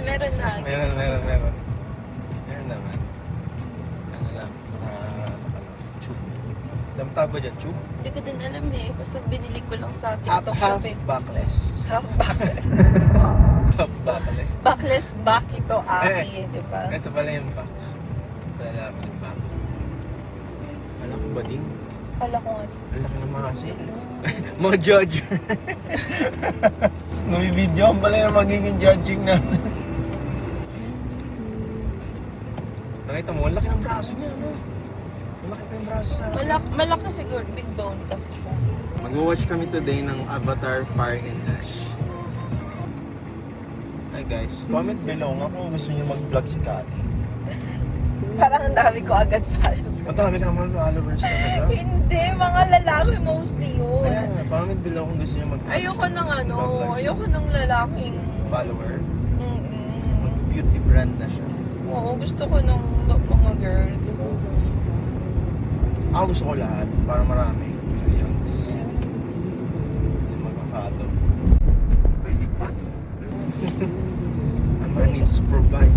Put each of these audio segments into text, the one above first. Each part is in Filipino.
meron na. Meron. Meron naman. Ano lang, tube. Alam tawag ba dyan, tube? Hindi ko din alam eh. Basta binili ko lang sa Half TikTok shop eh. backless. Half backless. Half backless. Backless back ito aki, di ba? Ito pala yung back. Lalaki yung back. Alam ko ba din? Kala ko nga. Ang laki ng mga kasi. Mga judge. Nami-video ang pala yung magiging judging natin. Nakita mo, ang laki ng braso niya, no? Malaki pa yung braso sa akin. Malaki siguro. Big bone kasi siya. Mag-watch kami today ng Avatar Fire and Ash. Hi guys, comment below nga kung gusto niyo mag-vlog si Cathy. Parang ang dami ko agad followers. Madami ka naman followers talaga. Hindi, mga lalaki mostly yun. Kaya nga, comment below kung gusto niyo mag-vlog. Ayoko ng ayoko ng lalaking Follower. mm Beauty brand na siya. Oo, gusto ko ng mga girls. Ako gusto ko lahat, para marami. Millions. Yung mag-follow. Money is provide.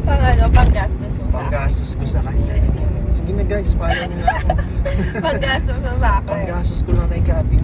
Panggastos mo sa akin. Panggastos ko sa kanya. Sige na guys, follow nyo na ako. Panggastos mo sa akin. Panggastos ko lang kay Cathy.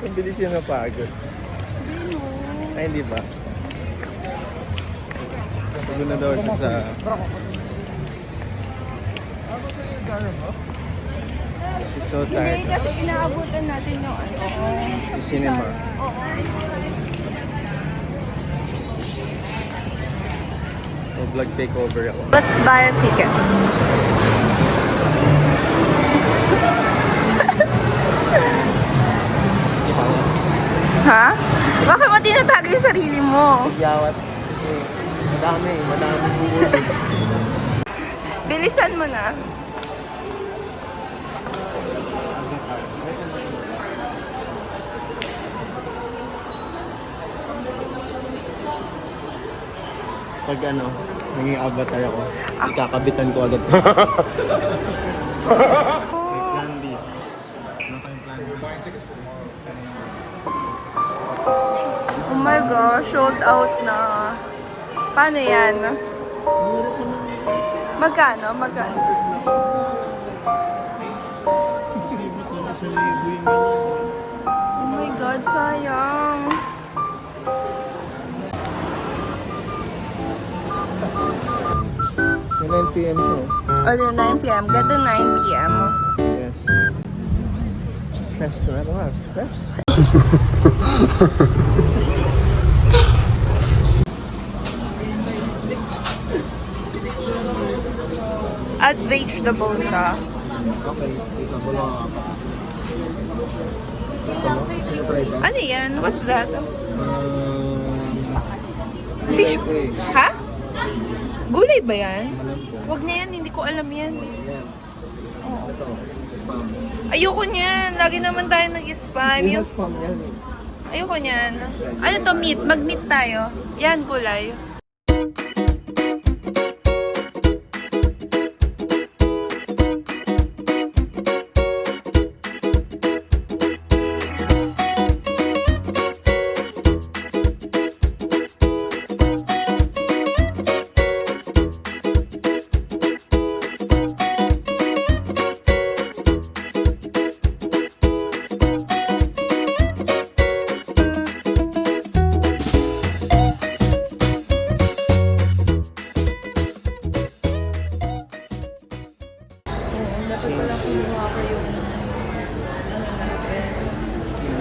Ang bilis yung napagod. Ay, hindi ba? Pagod na daw siya sa... She's so tired. Hindi, kasi inaabutan natin yung Yung cinema. Oo. So, vlog takeover ako. Let's buy a ticket. Ha? Bakit mo tinatago yung sarili mo? Yawat. Kasi madami bubuli. Bilisan mo na. Pag ano, naging avatar ako, ikakabitan ko agad sa... Plan B. Ano pa yung plan B? Oh my gosh, sold out na. Paano yan? Magkano? Oh my God, sayang. Yung 9 p.m. to. O, 9 p.m. Get the 9 p.m. Yes. Stress. I don't have stress. Add vegetables, ha? Okay. Ito, bulong ako. Ano yan? What's that? Fish. Ha? Gulay ba yan? Huwag na yan, hindi ko alam yan. Ito, spam. Ayoko niyan. Lagi naman tayo nag-spam. Hindi Yung... na spam yan eh. Ayoko niyan. Ano to, meat? Mag-meat tayo. Yan, gulay.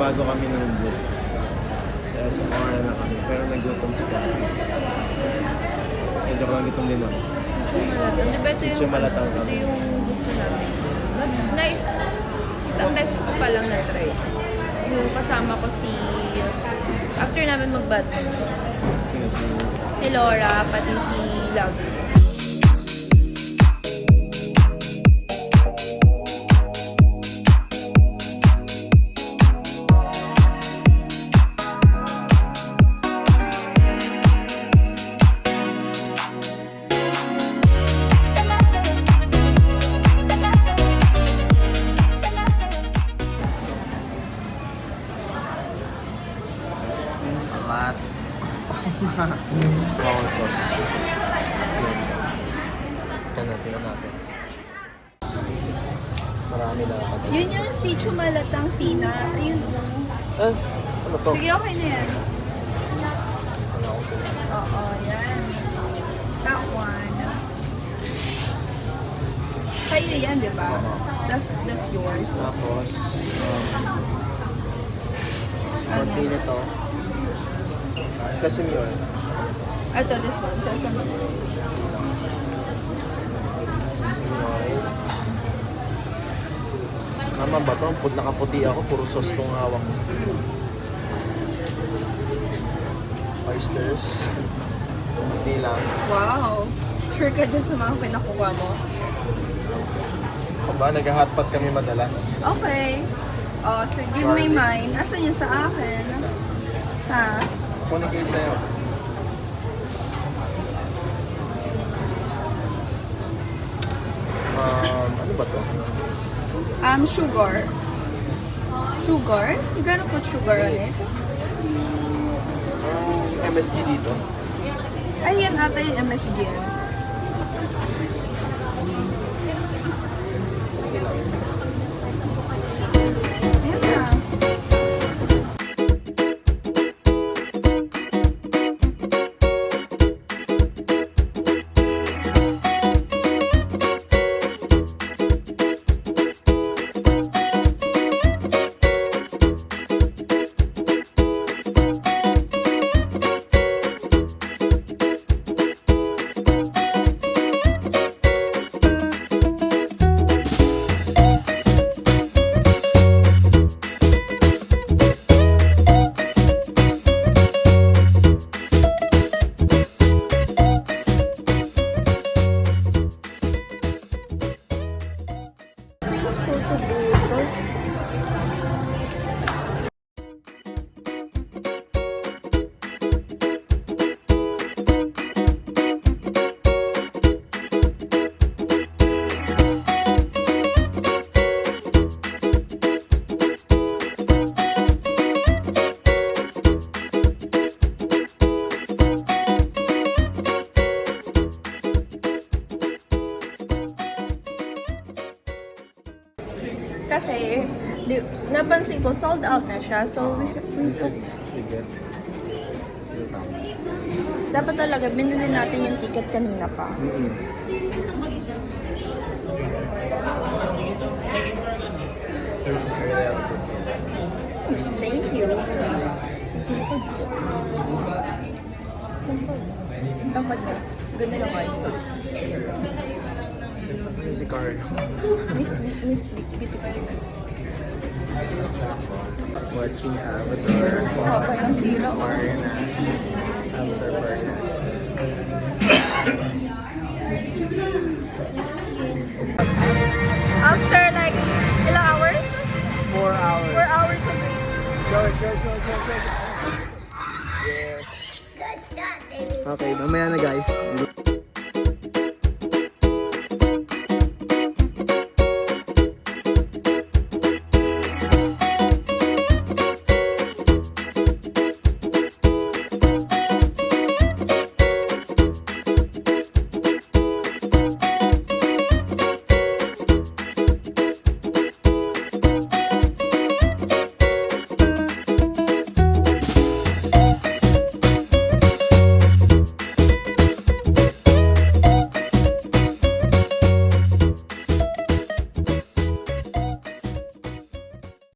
Bago kami ng book. Sa SMR na kami. Pero nagutom si Cathy. Medyo ko lang gutom din ako. Malatang. Di ba ito Sitio Malatang ito kami. yung gusto namin? Isang beses ko pa lang na-try. Yung kasama ko si... After namin mag-bat, si Laura, pati si Love. This is a lot. Bawang sauce. Tingnan natin. Marami na kapatid. Yun yung si Chumalatang Tina. Ayun. Ano to? Sige, okay na yan. Wala akong tingnan. Oo, yan. That one. Kayo yan, di ba? That's yours. Tapos, Ano? konti nito. Sesame oil. Ito, this one. Sesame. Sesame oil. Tama ba ito? Nakaputi ako. Puro sauce itong hawak ko. Oysters. Hindi lang. Wow. Sure ka dyan sa mga pinakuha mo? Aba, nag-hotpot kami madalas. Okay. Oh, so give me mine. Asan yun sa akin? Ha? Kunin kayo sa'yo. Ano ba to? Sugar. Sugar? You gotta put sugar on it. MSG dito. Ay, yan ata yung MSG. Yan na. Photo booth. Kasi, napansin ko, sold out na siya. So, Sige. dapat talaga binili natin yung ticket kanina pa. Thank you. Dapat na. Ganda na kayo. Si Carl. Miss Beautiful. Watching Avatar. Haba ng pila ko. Avatar Parna. After like, ilang hours? 4 hours. 4 hours of Show. Yes. Okay, mamaya na guys.